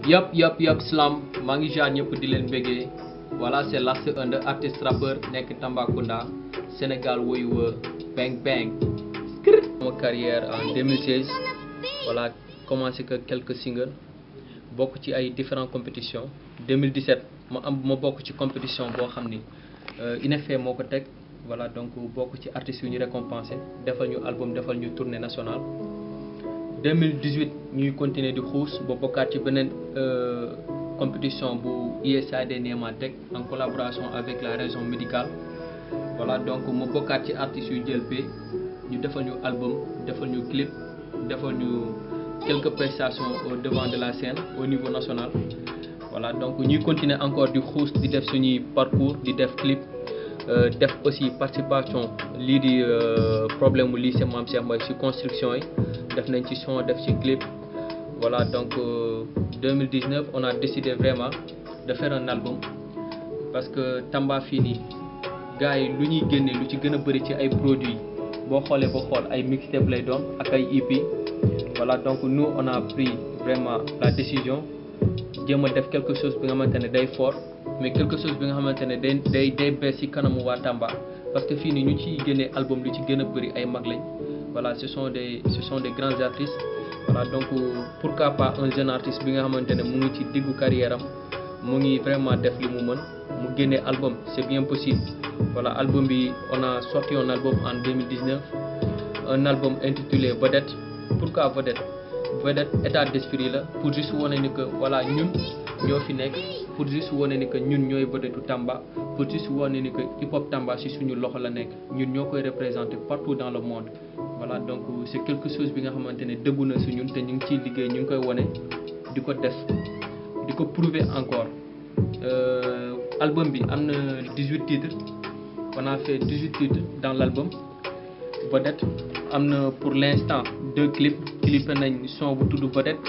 Yup, slam maa ngi jaar ñëpp di leen béggee voilà c'est Last Under artiste rappeur nekk Tambacounda Sénégal woyu bang bang. Mon carrière en 2016 voilà commencé que quelques singles bokk ci ay différentes compétitions 2017 ma bokk ci compétition boo xam ni INEFE moo ko teg voilà donc bokk ci artistes yu ñu récompensé defal ñu album defal ñu tournée nationale 2018 ñuy continuer di xuus ba bokkaat ci beneen compétition bu USAID Néma teg en collaboration avec la région médicale voilà donc ma bokkaat ci artistes yu jël pay ñu defal ñu album defal ñu clip defal ñu quelques prestations au devant de la scène au niveau national voilà donc ñuy continuer encore di xuus di def suñuy parcours di def clip def aussi participation lii di problème mu lycée Mame Cheikh Mbaye ci construction yi def nañ ci son def ci clip voilà donc 2019 on a décidé vraiment de faire un album parce que Tamba fii nii gars yi lu ñuy génne lu ci gën a bëri ci ay produits boo xoolee ba xool ay mixtape lay doon ak ay EP voilà donc nous on a pris vraiment la décision jéem a def quelque chose bi nga xamante ne day fort mais quelque chose bi nga xamante ne day bees ci kanamu waa Tamba parce que fii nii ñu ciy génnee album lu ci gën a bëri ay mag lañ voilà ce sont des grands artistes voilà donc pourquoi pas un jeune artiste bi nga xamante ne mu ngi ci diggu carrière am mu ngi vraiment def li mu mën mu génnee album c'est bien possible voilà album bi on a sorti un album en 2019 un album intitulé Vedette. Pourquoi Vedette état d'esprit la pour juste wane ni que voilà ñun ñoo fi nekk pour juste wane ni que ñun ñooy vedettu Tamba pour juste wane ni que hip hop Tamba ci suñu loxo la nekk ñun ñoo koy représenter partout dans le monde voilà donc c'est quelque chose bi nga xamante ne dëggu na ci ñun te ñu ngi ciy liggéey ñu ngi koy wane di ko def di ko prouver encore album bi am na 18 titres on a fait 18 titres dans l'album Vedette am na pour l'instant 2 clips clippé nañ son bu tudd Vedette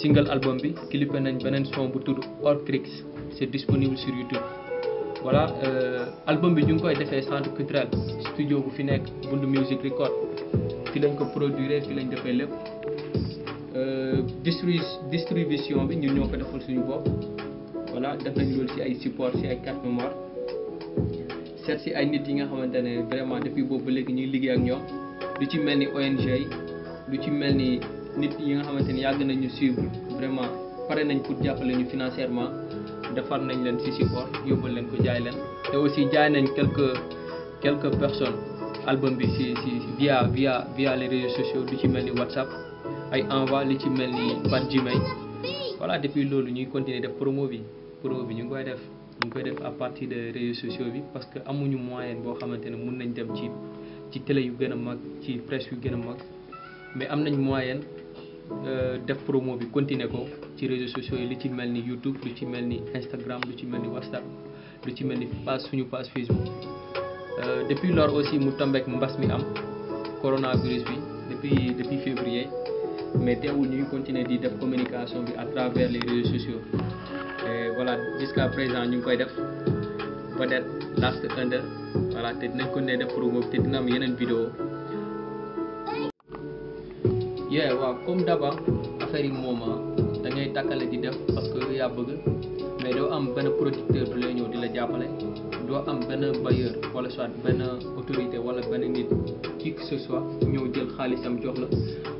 single album bi clippé nañ beneen son bu tudd Orcrix c'est disponible sur YouTube voilà album bi ñu ngi koy defee centre culturel studio bu fi nekk Bundu Music Record fi lañ ko produire fi lañ defee lépp distribution bi ñun ñoo ko defal suñu bopp voilà def nañ loolu ci ay support ci ay carte mémoire seet ci ay nit yi nga xamante ne vraiment depuis boobu ba léegi ñuy liggéey ak ñoom lu ci mel ni ONG yi lu ci mel ni nit yi nga xamante ni yàgg nañu suivre vraiment pare nañ pour jàppale ñu financièrement defar nañ leen ci support yóbbal leen ko jaay leen te aussi jaay nañ quelques personnes album bi ci via les réseaux sociaux lu ci mel ni WhatsApp ay envoi li ci mel ni par Gmail voilà depuis loolu ñuy continuer def promo bi ñu ngi koy def à partir des réseaux sociaux bi parce que amuñu moyen boo xamante ne mun nañ dem ci télé yu gën a mag ci presse yu gën a mag mais am nañ moyen def promo bi continuer ko ci réseaux sociaux yi li ci mel ni YouTube lu ci mel ni Instagram lu ci mel ni WhatsApp lu ci mel ni suñu page Facebook depuis lors aussi mu tombeek mbas mi am coronavirus bi depuis février mais teewul ñuy continuer di def communication bi à travers les réseaux sociaux et voilà jusqu'à présent ñu ngi koy def Vedette Last Under voilà te dinañ ko ne def promo te dina am yeneen vidéo waaw comme d'abord affaire yi moom da ngay takkale di def parce que yaa bëgg mais doo am benn producteur bu lay ñëw di la jàppale doo am benn bailleur wala soit benn autorité wala benn nit qui que ce soit ñëw jël xaalisam jox la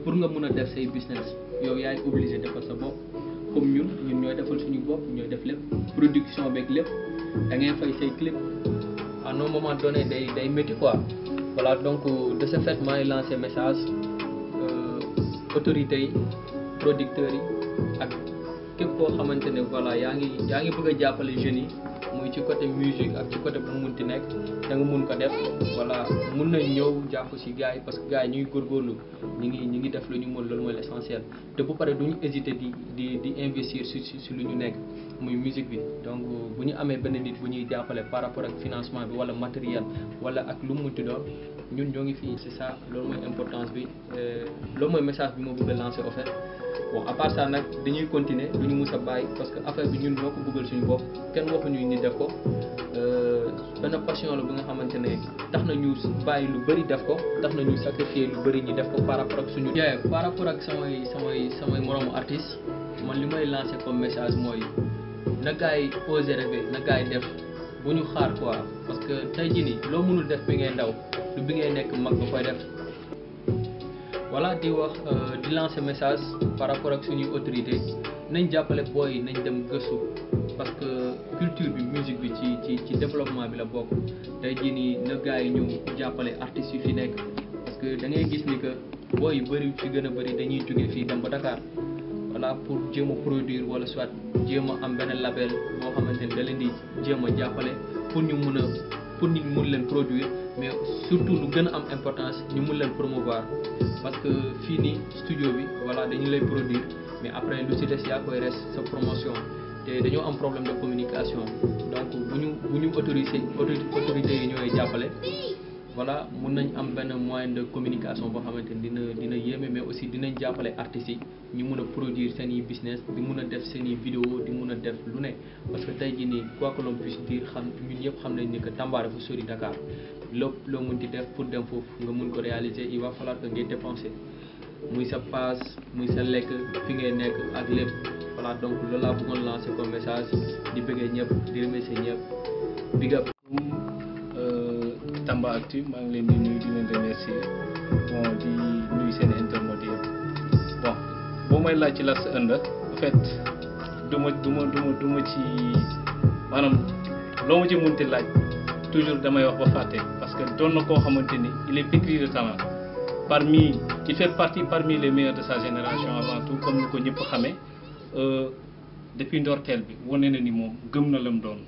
pour nga mun a def say business yow yaay obligé defal sa bopp comme ñun ñooy defal suñu bopp ñooy def lépp production beeg lépp da ngay fay say clip à un moment donné day métti quoi voilà donc de ce fait maa ngi lancé message autorités yi producteurs yi ak képp koo xamante ne voilà yaa ngi bëgg a jàppale jeunes yi muy ci côté musique ak ci côté bu mu munti nekk da nga mun ko def voilà mun nañ ñëw jàpp ci gars yi parce que gars yi ñu ngi góorgóorlu ñu ngi def lu ñu mën loolu mooy l'essentiel te bu pare duñu hésiter di investir ci lu ñu nekk muy musique bi donc bu ñu amee benn nit bu ñuy jàppale par rapport ak financement bi wala matériel wala ak lu mu munti doon ñun ñoo ngi fii. C'est ça loolu mooy importance bi loolu mooy message bi ma bëgg a lancer en fait bon à part ça nag dañuy continuer du ñu mus a bàyyi parce que affaire bi ñun ñoo ko bëggal suñu bopp kenn waxuñu ni def ko benn passion la bi nga xamante ne tax na ñu bàyyi lu bëri def ko tax na ñu sacrifier lu bëri ñi def ko par rapport ak suñu. par rapport ak samay moroomu artiste man li may lancer comme message mooy na gars yi oser rêver na gars yi def bu ñu xaar quoi parce que tey jii nii loo mënul def bi ngay ndaw lu bi ngay nekk mag ba koy def. voilà di wax di lancer message par rapport ak suñuy autorité nañ jàppale booy yi nañ dem gëstu parce que culture bi musique bi ci développement bi la bokk tey jii nii na gars yi ñu jàppale artistes yu fi nekk parce que da ngay gis ni que booy yu bëri fi gën a bëri dañuy jóge fii dem ba Dakar voilà pour jéem a produire wala soit jéem a am benn label boo xamante ne da leen di jéem a jàppale pour ñu mun leen produire mais surtout lu gën a am importance ñu mun leen promouvoir parce que fii nii studio bi voilà dañu lay produire mais après lu ci des yaa koy res sa promotion te dañoo am problème de communication donc bu ñu autorité yi ñooy jàppale voilà mun nañ am benn moyen de communication boo xamante ni dina yéeme mais aussi dinañ jàppale artistes yi ñu mun a produire seen i business di mun a def seen i vidéo di mun a def lu ne parce que tey jii nii quoi que l'on puisse dire xam ñun ñëpp xam nañ ni que Tamba dafa sori Dakar lépp loo mun di def pour dem foofu nga mun ko réaliser il va falloir que ngay dépenser muy sa passe muy sa lekk fi ngay nekk ak lépp voilà donc loolu laa bëggoon lancer comme message di bëggee ñëpp di remercier ñëpp big up. Tambaactu maa ngi leen di nuyu di leen remercier bon di nuyu seen internautes yëpp bon boo may laaj ci Last Under en fait du ma ci maanaam loo ma ci mënti laaj toujours damay wax ba fàtte parce que doon na koo xamante ni il est pétri de talent il fait partie parmi les meilleurs de sa génération avant tout comme ni ko ñëpp xamee depuis ndorteel bi wane na ni moom gëm na lam doon.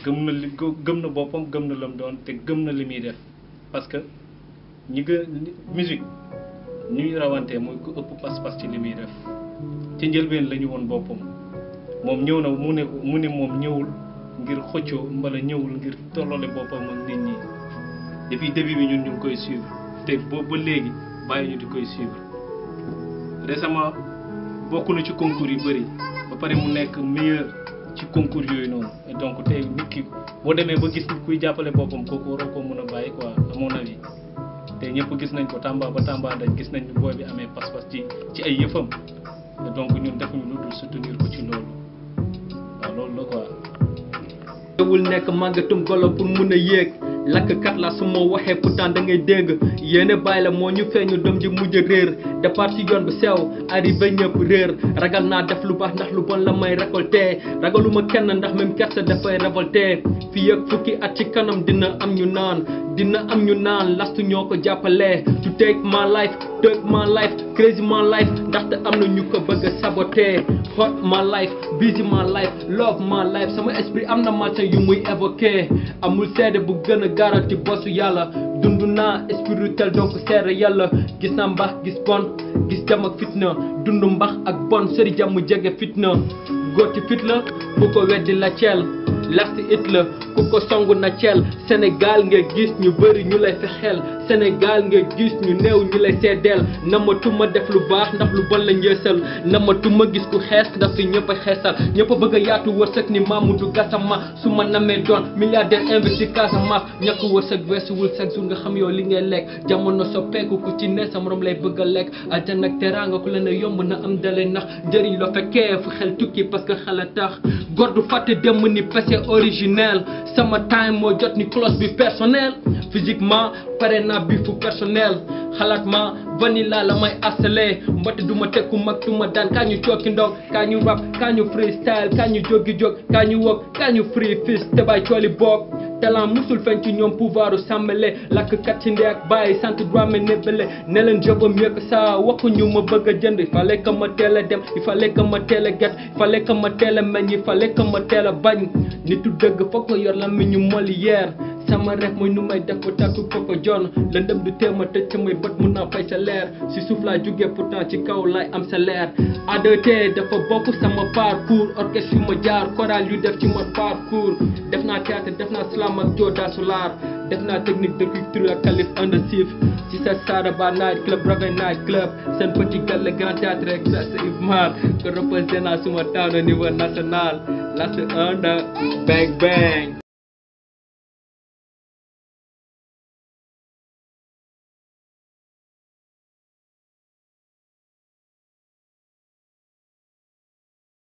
gëm na boppam gëm na lam doon te gëm na li muy def parce que musique ñuy rawantee mooy ku ëpp pas-pas ci li muy def ci njëlbeen la ñu woon boppam moom ñëw na mu ne moom ñëwul ngir xëccoo mbala ñëwul ngir tolloole boppam ak nit ñi depuis début bi ñun ñu ngi koy suivre te boobu ba léegi bàyyi ñu di koy suivre récemment bokk na ci concours yu bëri ba pare mu nekk meilleur ci concours yooyu noonu donc tey nit ki boo demee ba gis nit kuy jàppale boppam kooku waroo ko mën a bàyyi quoi à mon avis te ñëpp gis nañ ko Tamba ba Tamba dañ gis nañ ni booy bi amee pas-pas ci ay yëfam donc ñun defuñu lu dul soutenir ko ci loolu waaw loolu la quoi. wul nekk màggatum golo pour mun a yéeg lakkat la su ma waxee pourtant da ngay dégg yéene bàyyi la moo ñu feeñu doom ji mujj réer départ ci yoon bu sew arrivé ñëpp réer ragal naa def lu baax ndax lu bon la may récolté ragaluma kenn ndax même kersa dafay révolté fii ak fukki at ci kanam dina am ñu naan lastu ñoo ko jàppale to take my life crazy my life ndaxte am na ñu ko bëgg a saboté hot my life busy my life love my life sama esprit am na matin yu muy évoqué amul seede bu gën a garanti bosu yàlla dund naa spirituel donc seere yàlla gis naa mbax gis bon gis jàmm ak fitna dund mbax ak bon sori jàmm jege fitna góor ci fit la ku ko weddi la ceel Last it la ku ko songu na ceel Sénégal nga gis ñu bëri ñu lay fexeel Sénégal nga gis ñu néew ñu lay seedeel namatuma def lu baax ndax lu bon la njësal namatuma gis ku xees ndax fi ñëpp a xeesal ñëpp a bëgg a yaatu wërsëg ni Mamadou Gassama su ma namee doon milliardaire investi Casamance ñàkk wërsëg weesuwul chaque jour nga xam yow li ngay lekk jamono soppeeku ku ci ne sa morom lay bëgg a lekk aljana ak teraanga ku la ne yomb na am dalay nax njëriñ la fekkee fu xel tukki parce que xel a tax góor du fàtte dem ni pese originel sama time moo jot ni cloche bi personnel physiquement pare naa bi fu personnel xalaat ma vanilla la may asale mbote du ma tekku mag du ma daan kaa ñu cooki ndog kaa ñu rap kaa ñu freestyle kaa ñu jógi jóg kaa ñu wok kaa ñu free fist te bay cooli boog talent musul feeñ ci ñoom pouvoiru sàmmale lakkat ci ndee ak bàyyi sant droit nebale ne leen jobam yëkk saa waxuñu ma bëgg a jënd il fallait que ma teel a dem il fallait que ma teel a get il fallait que ma teel a meññ il fallait que ma teel a bañ nitu dëgg foog nga yor la mi ñu Molière sama rek mooy nu may def ba tàkku koko jon lëndëm du téema tëj samay bët mun naa fay sa leer si suuf laa jógee pourtant ci kaw lay am sa leer ADT dafa bokk sama parcours orchestre yu ma jaar chorale yu def ci ma parcours def naa théâtre def naa slam ak Joe Dassoulaar def naa technique depuis True ak Kalif under Sif ci sa Saraba night club Raven night club seen petit gàlle grand théâtre ak sa Yves Mar ko représenté naa suma town au niveau national la under bang bang